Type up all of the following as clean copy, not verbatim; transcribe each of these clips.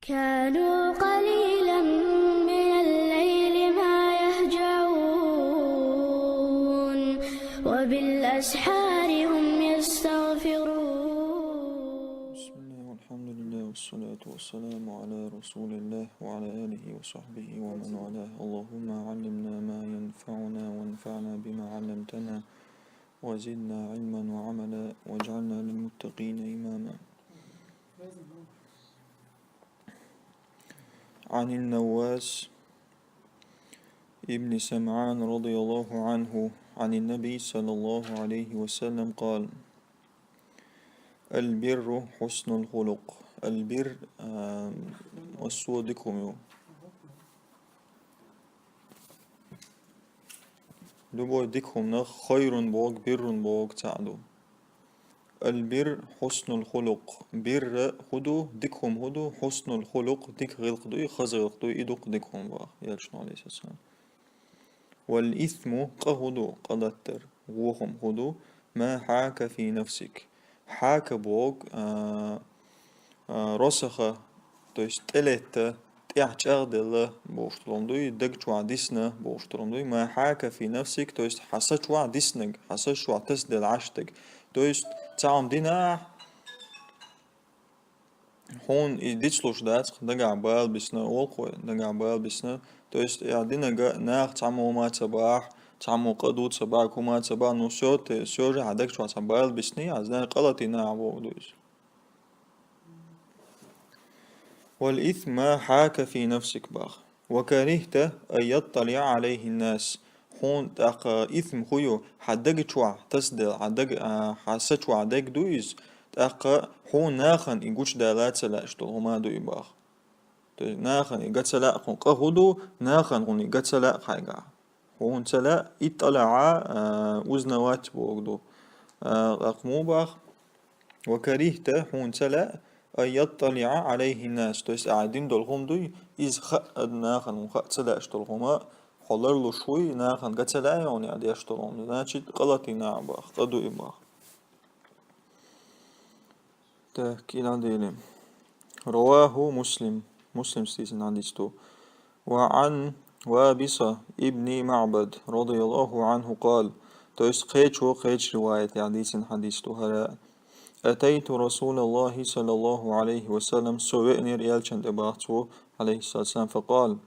كانوا قليلا من الليل ما يهجعون وبالأسحار هم يستغفرون. بسم الله والحمد لله والصلاة والسلام على رسول الله وعلى آله وصحبه ومن والاه. اللهم علمنا ما ينفعنا وانفعنا بما علمتنا وزدنا علما وعملا واجعلنا للمتقين إماما. عن النواس ابن سمعان رضي الله عنه عن النبي صلى الله عليه وسلم قال: البر حسن الخلق. البر والصودكم يو لبو ديكهم نخ خير بوك بر بوك تعدو. البر حسن الخلق. بر خدو ديكهم هدو حسن الخلق ديك غلق دوي خز غلق دوي إدوق ديكهم باق يالشنا عليه السلام. والإثم قهدو قدتر وهم هدو ما حاك في نفسك. حاك بوك رسخة تويست تلت تيحجغدل بوشتلومدوي دق شوع ديسنا بوشتلومدوي ما حاك في نفسك تويست حسا شوع ديسنك حسا شوع تسدل عشتك تويست تعم دينا هون يديتشلوش دات دقع بال بسنا والقوي دقع بال بسنا تويست يعدينا ناخ تعمو ما صباح تعمو قدود صباح كوما صباح نو سوجي عدك شوع صبال بسني عزنا قلطي ناعبو دويس. والإثم ما حاك في نفسك باخ وكرهت أن يطلع عليه الناس. هون تاق إثم خيو حدق شوع تسدل حدق حاسة شوع دق دويس تاق هون ناخن يقوش دالات سلا اشتو هما دوي باخ ناخن يقات سلا خون قهدو ناخن هون يقات سلا خايقا هون سلا يطلع وزنوات بوغدو أقمو باخ. وكرهت هون سلا أن يطلع عليه الناس تويس قاعدين دولهم دوي إز خأد ناخن وخأد سلا اشتولهما حلر له شوي ناخن قد سلا يعني عدي اشتولهم ناچي غلطي نعباخ قدو إباخ تحكيل عديلم. رواه مسلم ستيسن عديستو. وعن وابصة ابن معبد رضي الله عنه قال تويس قيتش رواية عديسن حديستو هراء: أتيت رسول الله صلى الله عليه وسلم سوئني ريالشن دباغتو عليه الصلاة والسلام فقال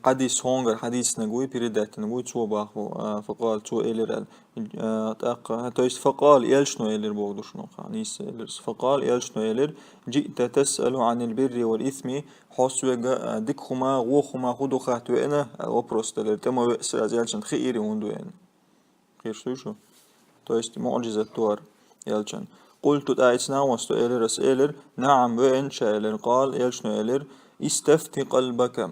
حديث هونغر حديث نقوي بريدات نقوي تو باخو فقال تو إلر تويست فقال يلشنو إلر بوغدو شنو خانيس فقال يلشنو إلر جئت تسأل عن البر والإثم حسوة ديكهما غوخما خدو خاتو إنا وبروست إلر تما ويأسر از يلشن خيري هندو إن خير شو تويست معجزة توار يلشن. قلت تأيسنا وستو إلر أس إلر نعم وإن شاء إلر قال يلشنو إلر استفتي قلبك.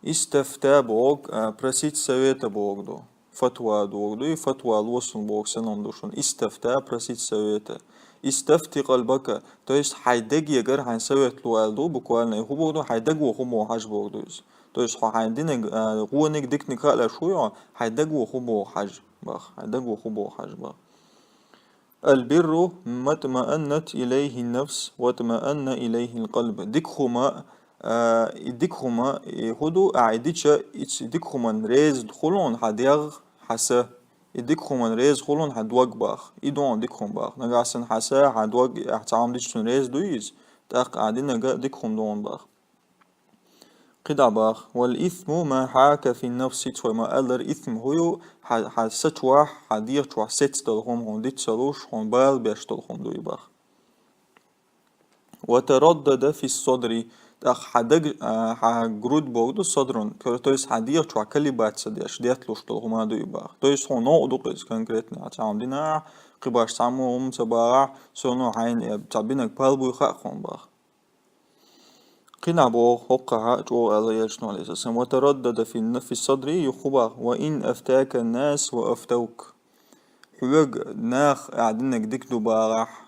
استفتى بوغ برسيت سويت بوغدو فتوى دوغدو فتوى الوصن بوغ سنم دوشن استفتى برسيت سويت. استفتي قلبك تويست حيدق يقر حين سويت لوالدو بكوالنا يخو بوغدو حيدق وخو موحاج بوغدوز تويست حيدينك قوانك ديك نكالا شوية حيدق وخو موحاج باخ حيدق وخو موحاج باخ. البر ما اطمأنت إليه النفس واطمأن إليه القلب. ديكهما هدو أعيدتش ديكهما ريز خلون حديغ حسا ديكهما ريز خلون حدوق باخ إدون ديكهم باخ نقاسن حسا حدوق احتعام ديكشن ريز دويز تاق قاعدين نقا ديكهم دون باخ قدع باخ. والإثم ما حاك في النفس وما ألر إثم هو حسا حديغ شوح ست دلهم هون ديت سلوش هون بال بيش دلهم دوي باخ. وتردد في الصدر حدق جرود بوغدو صدرون تويس حديق شو كلي بات سديش ديت لوشتو هما دو يباخ تويس هو نو دوقيس كونكريتني اتعام دينا قباش تعمو صباح سونو عين تعبينك بالبو يخاخون باخ قنا بو حقها جو على يشنو عليه السلام. وتردد في الصدر يخبا وإن أفتاك الناس وأفتوك حوق ناخ قاعدينك ديك دو باراح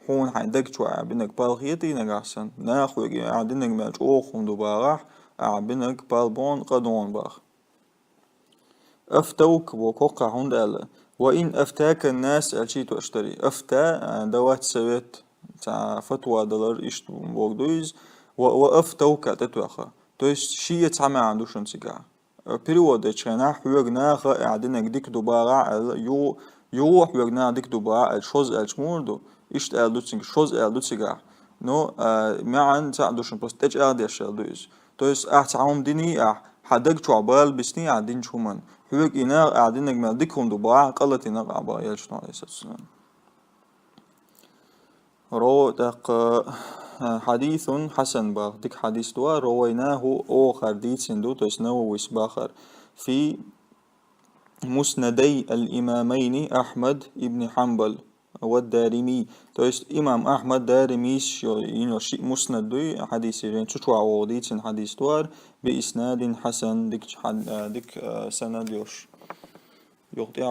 هون حيدك شو عبينك بالخيتي نقاسن ناخو عبينك ماج اوخم دوباراح عبينك بالبون قدون باخ. افتوك بوكوكا هون دالا وإن أفتاك الناس ألشيت أشتري أفتى دوات سويت تاع فتوى دولار إشت بوغدويز وأفتوك تتوخا تويست شي يتعمى عندو شن سيقع بريود اتشانا حوغنا خا اعدنا ديك دوبارا يو حوغنا ديك دوبارا الشوز الشموردو إشت ألدو تسيق شوز ألدو سيقع نو معن تعدو شن بس تج أردي أشتردويز تويست تعاوم ديني حدق شعبال بسني عدين شومن حوغ إنا قاعدين نجمل ديكهم دوبارا قلت إنا قعبا يلشنو عليه السلام رو دق حديث حسن باخ ديك حديث دوا رويناه أوخر ديت سندو تسنو ويسباخر في مسندي الإمامين أحمد ابن حنبل والدارمي تويست إمام أحمد دارميش شيء مسند دوي حديث يعني تشوع ووديت سن حديث دوار بإسناد حسن ديك سند يوش يقطع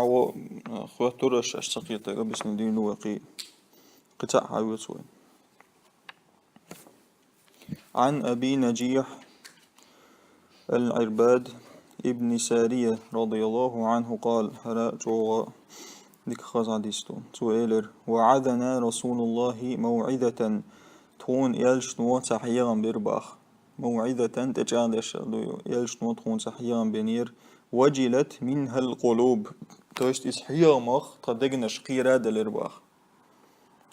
خوات ترش أشتقيت بس ندين وقي قطع حيوتوي عن أبي نجيح العرباد ابن سارية رضي الله عنه قال هلا جوغ ديك خاز عديستو سؤالر وعدنا رسول الله موعظة تون يلشنو تحييغا برباخ موعظة تجعلش يلشنو تون تحييغا بنير وجلت منها القلوب توشت إسحيغ مخ تدقنش قيرا دلرباخ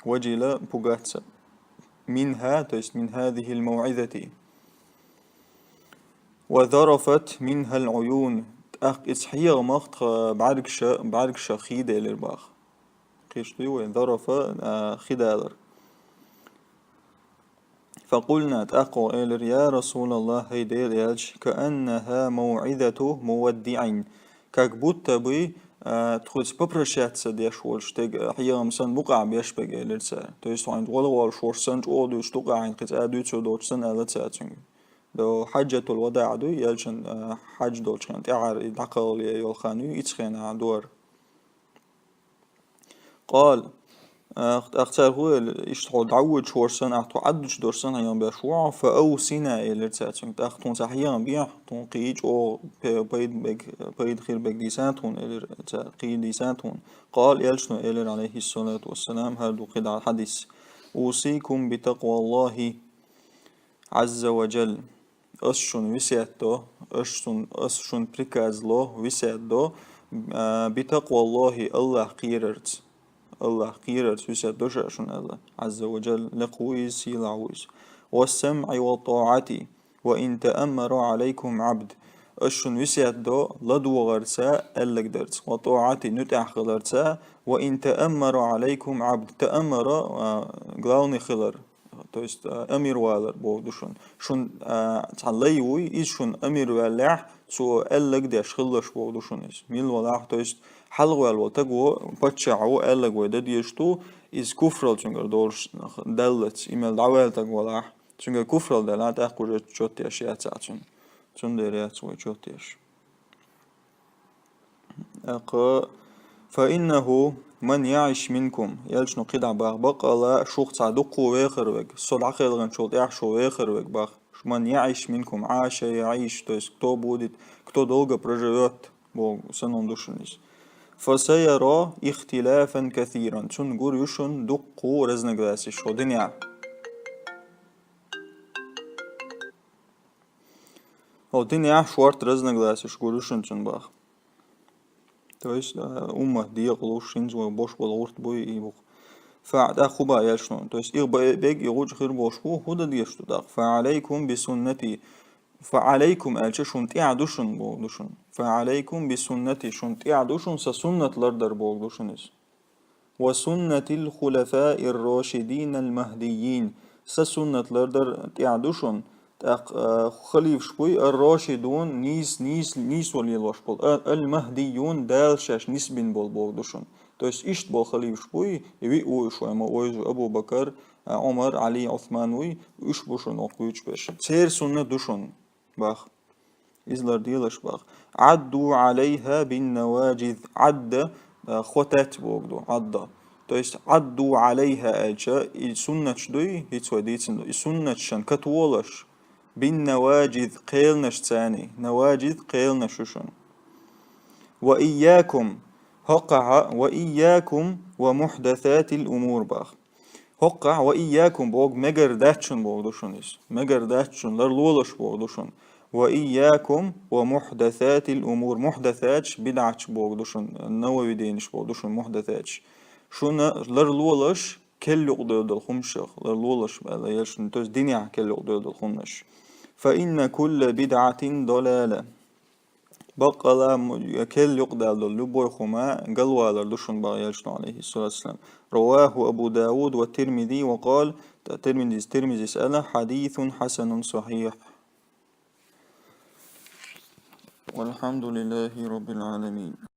وجل بوغاتسا منها توشت من هذه الموعظة وذرفت منها العيون إسحيغ مخ بعرق خيدة لرباخ قيشتي وذرف خدالر فقلنا تأقو إلر يا رسول الله هيدير يالش كأنها موعظة مودع كاكبوت بي تخلص ببرشاتسا ديش والشتاق حيام سن بقع بيشبق إلرسا تويستو عند والوال شورسنج أودو شتوقع عند قطع دوتو دوتسن ألتساتن دو حجة الوداع دو يالشن حج دوتشن تعار دقال يولخانو يتخين عدور قال اختار هو اشتغل دعوت شورسن اختو عدش دورسن هيان بشوع فأوسنا إلرتاتن اختون تحيان بيح تون قيج او بيد خير بك ديساتون قيد ديساتون قال يلشنو إلر عليه الصلاة والسلام هذا قد حديث أوصيكم بتقوى الله عز وجل أشون وسياتو أشون بريكازلو وسياتو بتقوى الله قيررت الله قيررت وسياتو شأشون الله عز وجل لقويس يلعويس والسمع والطاعة وإن تأمر عليكم عبد أشون وسياتو لدو غرسا ألك درت وطاعة نتع خلرسا وإن تأمر عليكم عبد تأمر غلاوني خلر تويست أمير والر بودشون شون تعليوي إيش شون أمير والله سو ألق داش خلش بودشون إيش ميل والله تويست حلق والو تقو بتشعو ألق ودد يشتو إز كفرل شنقر دورش دلت إيمال دعوال تقو والله شنقر كفرل دلات أخو جوتيش ياتساتشن شون دريات سوي جوتيش فإنه من يعيش منكم يلشنو قدع باخ بقى شوخ تعدقو ويخروك صدع خيلغن شوط يحشو ويخروك باخ من يعيش منكم عاش يعيش то есть кто будет кто долго проживет бог سنون دوشنيس فسيرى اختلافا كثيرا شون نقول يشون دقو رزنقلاسي شو دنيا او دنيا شوارت رزنقلاسي شو يشون شون باخ то есть ديق لوشينز وبوش والغورت بوي يبوخ فعدا خوبا يلشنو то есть بيج يغوج خير بوشو هودا ديشتو داق فعليكم بسنتي فعليكم ألش شون تعدوشن بودوشن فعليكم بسنتي شون تعدوشن سسنة لردر بودوشنس وسنة الخلفاء الراشدين المهديين سسنة لردر تعدوشن خليف شوي الراشدون نيس ولي الوشبول المهديون دال شاش نسبين بودوشن то есть ишт бол خليف شوي يبي اويش وما اويز ابو بكر عمر علي عثمان وي уш بوشن окуюч беш цер сунна душон бах излар дилаш бах عدوا عليها بالنواجذ عد خطات بوغدو عد то есть عدوا عليها الجا السنة شدوي هيت وديتن السنة شن كتولش بالنواجذ قيلنش ثاني نواجذ قيلنش شن وإياكم هقع وإياكم ومحدثات الأمور باخ هقع وإياكم بوغ مگر داتشن بوغ دوشونيس مگر داتشن لرلولش بوغ دوشون وإياكم ومحدثات الأمور محدثات بدعش بوغ دوشون النووي دينش بوغ دوشون محدثات شون لرلولش كل يقدر الخمشة لرلولش بقى يلشن توز دنيا كل يقدر الخمش فإن كل بدعة ضلالة بقى كل يقدر لبوي خما قلوا لردشن بقى يلشن عليه الصلاة والسلام رواه أبو داود والترمذي وقال الترمذي سأله حديث حسن صحيح والحمد لله رب العالمين.